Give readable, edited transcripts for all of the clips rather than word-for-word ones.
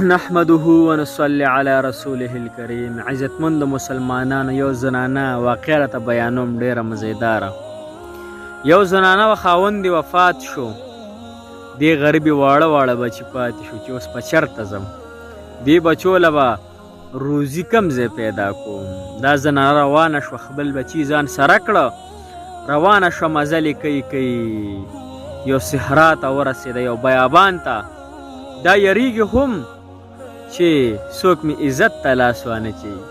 نحمده ونصلي على رسوله الكريم. عزتمند مسلمانانو، یو زنانه واقعه راته بیانوم، ډیره مزیداره. یو زنانه و خاوند وفات شو، دې غریبي واړه واړه بچي پاتې شو چې اوس په چرته ځم، دې بچو له به روزي کم ځای پیدا کوم. دا زنانه روانه شوه، خپل بچي ځان سره کړه، روانه شوه، مزلې کوي. یو صحرا ته ورسېده، یو بیابان ته. دا یریږي هم چې څوک مې عزت ته لاس وانهچوي.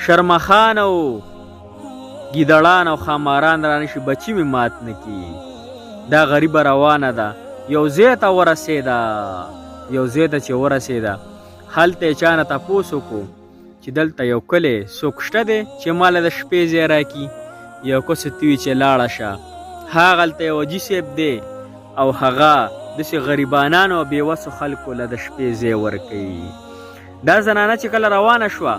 شرمخان او ګیدړان او خاماران رانشي، بچي مې مات نه کي. دا غریبه روانه ده، یو ځای ته ورسېده. چې ورسېده، هلته یې چا نه تپوس وکړو چې دلته یو کلی څوک شته دی چې ماله د شپې ځای راکړي. یو کس ورته وي چې لاړه شه، هاغلته یو حاجي صاحب دی او هغه داسې غریبانانو او بېوسو خلکو له د شپې ځای ورکوي. دا زنانه چې کله روانه شوه،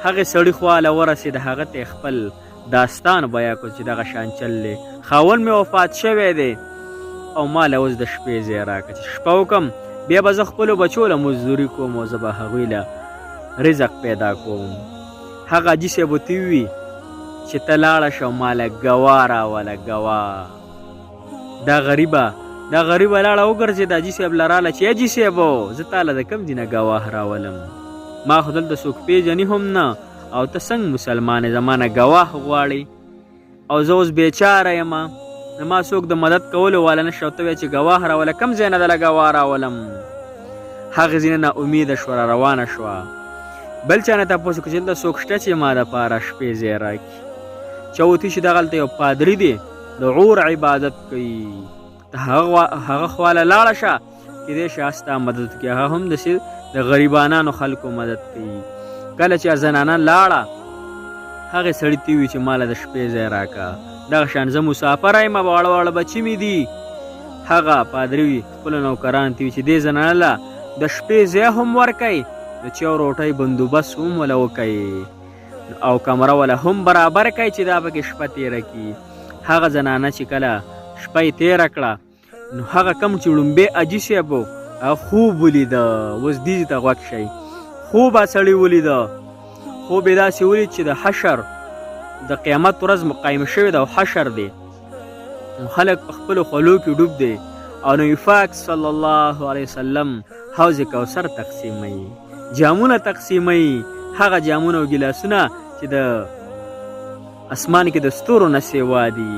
هغې سړي خواله ورسېده، هغه ته خپل داستان بیان کړو چې دغه شان چل دی، خاوند مې وفات شوی دی او ما له اوس د شپې ځای راکړه چې شپه وکړم، بیا به زه خپلو بچو له مزدوري کوم او زه به هغوی له رزق پیدا کوم. هغه حاجي صاحب ورته ووي چې ته لاړه شه او ما له ګواه راوله، ګواه. دا غریبه لاړه وګرځېده، حاجي صاحب له راله چې حاجي صاحبو زه تا له د کوم ځای نه ګواه راولم، ما خو دلته څوک پېژني هم نه، او ته څنګه مسلمان یې زما نه ګواه غواړې، او زه اوس بېچاره یم، زما څوک د مدد کولو والا نشته، او ته وایې چې ګواه راوله، کوم ځای نه دله ګواه راولم. هغې ځای نه ناامیده شوه، را روانه شوه. بل چا نه تپوس وکړو چې دلته څوک شته چې ما دپاره شپې ځای راکړي. چا ورته چې دغلته یو پادري دی، د عور عبادت کوي، ته هغه خواله لاړه شه، کیدای شي ستا مدد وکړي. هغه هم داسې د غریبانانو خلکو مدد کوي. کله چې زنانه لاړه، هغې سړي ته ووایي چې ما له د شپې ځای راکړه، دغه شان زه مسافره یم، واړه واړه بچي مې دي. هغه پادري خپلو نوکرانو ته وایي چې دې زنانه له د شپې ځای هم ورکئ، د چایو روټۍ بندوبست هم وله وکئ، او کمره وله هم برابر کئ چې دا پکې شپه تېره کړي. هغه زنانه چې کله شپه یې تېره کړه، نو هغه کم چې ړومبی حاجي صاحب و، هغه خوب ولیده. اوس دې ته غوږ شئ، خوب سړي ولیده. خوب یې داسې ولید چې د حشر د قیامت ورځ قایم شوې ده او حشر دی، خلک په خپلو خولو کې ډوب دی، او نبي پاک صلی الله علیه وسلم حوض کوثر تقسیموي، جامونه تقسیموي، هغه جامونه او ګیلاسونه چې د اسمان کې د ستورو نه سیوا دي،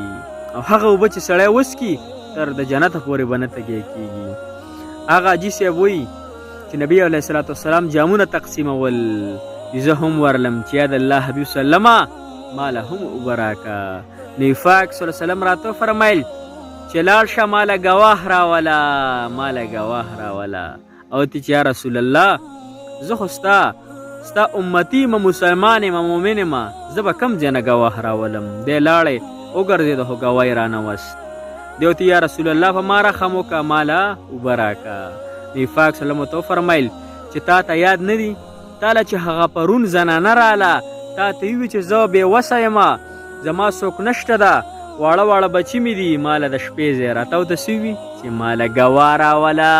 او هغه اوبه چې سړی وڅکي تر د جنته پورې به نه تږی کېږي. هغه حاجي صاحب وایي چې نبي علیه صلات وسلام جامونه تقسیمول، زه هم ورلم چې یا د الله حبیب سلمه ما له هم اوبه راکړه. نبي پاک صلی الله وسلم راته وفرمیل چې لاړ شه، ما له ګواه راوله، او ته چې یا رسول الله زه خو ستا امتي یم، مسلمان یم، مؤمن یم، زه به کوم ځای نه ګواه راولم. دی لاړی وګرځېده، خو ګواه یې رانهوست. دی ورته یا رسول الله په ما رحم وکړه، ما له اوبه راکړه. نبي پاک صلی الله ورته وفرمیل چې تا ته یاد نه دي، تا له چې هغه پرون زنانه راله، تا ته ووي چې زه بېوسه یم، زما څوک نشته ده، واړه واړه بچي مې دي، ما له د شپې ځای راته ورته څه وي چې ما له ګواه راوله،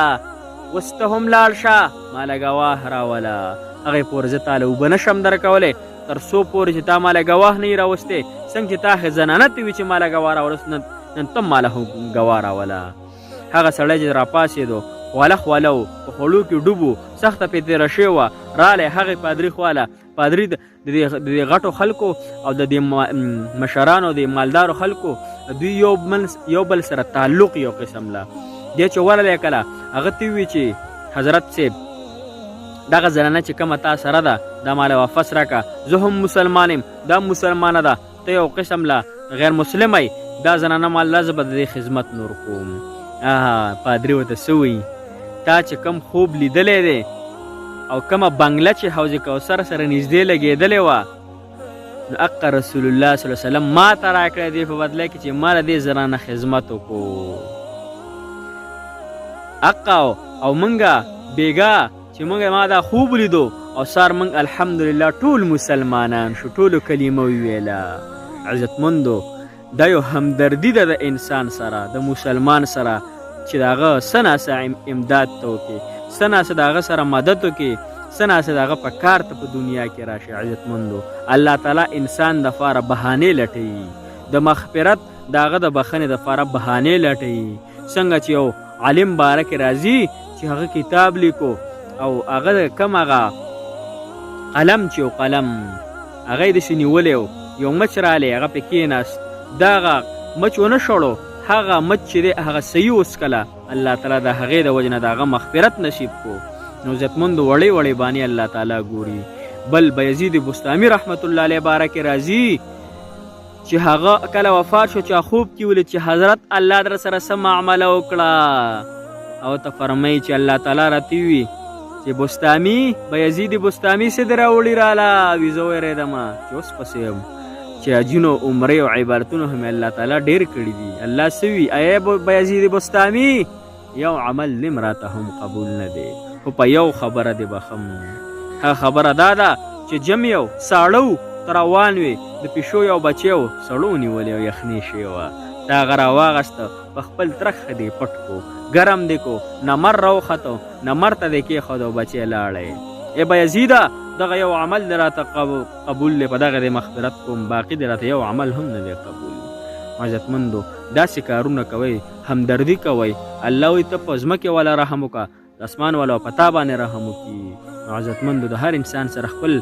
اوس ته هم لاړ شه، ما له ګواه راوله. هغې پورې زه تا له اوبه نشم درکولی، تر څو پورې چې تا ما له ګواه نه یې راوستی. څنګه چې تا زنانه ته وي چې ما له ګواه راوله، نن ته ما له ګواه راوله. هغه سړی چې راپاڅېدو، خوله و، په خوړو کې ډوب و، سخته پرې تېره شوې وه، رالی هغې پادري خواله. پادري د دې غټو خلکو او د دې مشرانو، د مالدارو خلکو، دوی یو بل سره تعلق یو قسم له. دی چې ورلی کله، هغه ته ووایي چې حضرت صاحب دغه زنانه چې کومه تا سره ده، دا ما له واپس راکړه، زه هم مسلمان یم، دا مسلمانه ده، ته یو قسم له غیر مسلمه یې، دا زنانه ما له زه به د دې خدمت نور کوم. پادري ورته څه وایي، تا چې کوم خوب لیدلی دی او کومه بنګله چې حوض کوثر سره نږدې لګېدلې وه، نو حق رسول الله صلی الله علیه وسلم ما ته راکړی دی په بدله کې چې ما له دې زنانه خدمت وکړو. حق او موږ بېګا چې موږ ما دا خوب لیدو، او سار موږ الحمدلله ټول مسلمانان شو، ټولو کلمه وویله. عزتمندو، دا یو همدردي ده د انسان سره، د مسلمان سره، چې د هغه څه ناڅه امداد ته وکړي، څه ناڅه د هغه سره مدد وکړي، څه ناڅه د هغه په کار ته په دنیا کې راشي. عزتمندو الله تعالی انسان دپاره بهانې لټوي، د مغفرت د هغه د بخښنې دپاره بهانې لټوي. څنګه چې یو عالم باره کې راځي چې هغه کتاب لیکو او هغه د کم هغه قلم چې یو قلم هغه یې داسې نیولی و، یو مچ رالی هغه پې کېناست، دغه مچ ونه شړو، هغه مچ چې دی هغه صحیح وڅکله، الله تعالی د هغې د وجې نه د هغه مغفرت نصیب کو. نو عزتمندو وړې وړې بانې الله تعالی ګوري. بل بایزید بستامي رحمت الله علیه باره کې راځي چې هغه کله وفات شو چې خوب کې ولید چې حضرت الله در سره څه معامله وکړه، او ته فرمایي چې الله تعالی راته وي چې بستامي بایزید بستامي څه دې راوړي راله، وي زه ویرېدمه چې اوس پسې یم چې حجونو عمرې او عبادتونو هم الله تعالی ډېر کړي دي. الله څه وي ای بایزید بستامي یو عمل دې راته هم قبول نه دی، خو په یو خبره دې بخم. هغه خبره دا ده چې جم یو ساړه ته روان وې، د پیشو یو بچی و سړو نیولې او یخني شوې وه، تا هغه راواغسته په خپل ترخ دې پټ کو، ګرم دې کو، نمر راوختو، نمر ته دې کېښود او بچی لاړی. ای بایزیده دغه یو عمل دې راته قبول دی، په دغه دې مغفرت کوم، باقي دې راته یو عمل هم نه دی قبول. عزتمندو داسې کارونه کوئ، همدردي کوئ، الله وایي ته په ځمکې والا رحم وکړه، د اسمان والا په تا باندې رحم وکړي. نو عزتمندو د هر انسان سره خپل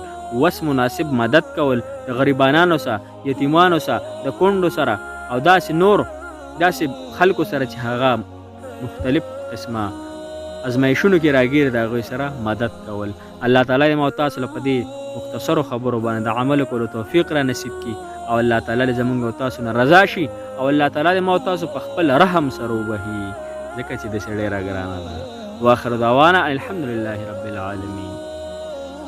وس مناسب مدد کول، د غریبانانو سره، یتیمانو سره، د کونډو سره او داسې نور داسې خلکو سره چې هغه مختلف قسمه ازمایښونو کې راګیر د هغوی سره مدد کول. الله تعالی دې ما او تاسو له په دې مختصرو خبرو باندې د عمل کولو توفیق را نصیب کړي، او الله تعالی دې زموږ او تاسو نه رضا شي، او الله تعالی دې ما او تاسو په خپل رحم سره وبهي، ځکه چې داسې ډېره ګرانه ده. واخر دعوانا الحمد لله رب العالمين.